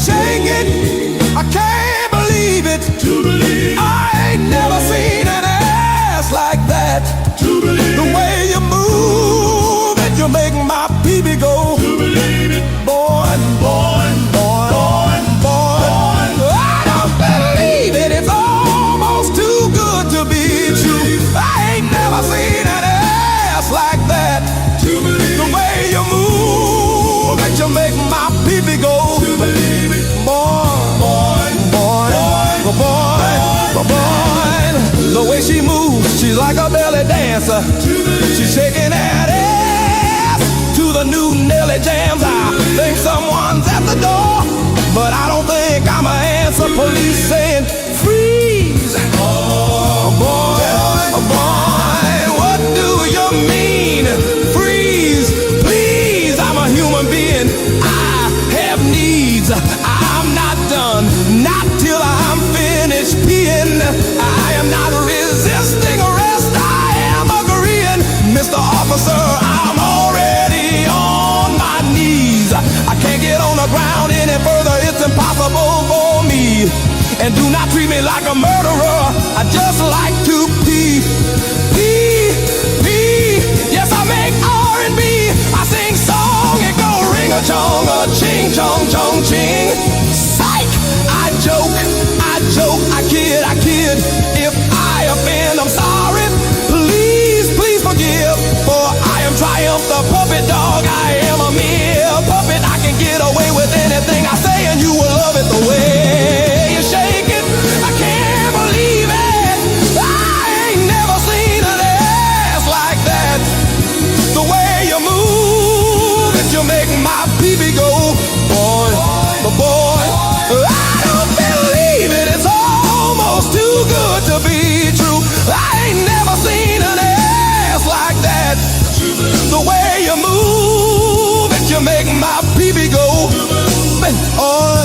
shake it. I can't believe it. I ain't never seen an ass like that. The way you move it, you make my baby go. Boy, boy, boy, boy, boy. I don't believe it. It's almost too good to be true. I ain't never seen an ass like that. The way you move it, you make my baby go. Boy, boy, boy, boy, boy. The way she moves, she's like a belly dancer. She's shaking that ass to the new Nelly jams. I think someone's at the door, but I don't think I'm an answer. Police saying freeze. Oh boy, oh boy, what do you mean freeze? Please, I'm a human being. I have needs. I'm not done, not till I'm finished peeing. I am not resisting arrest. I am agreeing, Mr. Officer. I'm already on my knees. I can't get on the ground any further. It's impossible for me. And do not treat me like a murderer. I just like to pee, pee, pee. Yes, I make R&B. I sing song and go ring a chong, a ching chong chong ching. Psych! I joke, I kid. If I offend, I'm sorry. Please, please forgive. For I am Triumph, the puppet dog. I am a mere puppet. I can get away with anything I say, and you will love it the way you shake it. I can't believe it. I ain't never seen an ass like that. The way you move it, you make my baby go. Boy, boy, I don't believe it. It's almost too good to be true. I ain't never seen an ass like that. The way you move it, you make my baby go. Oh,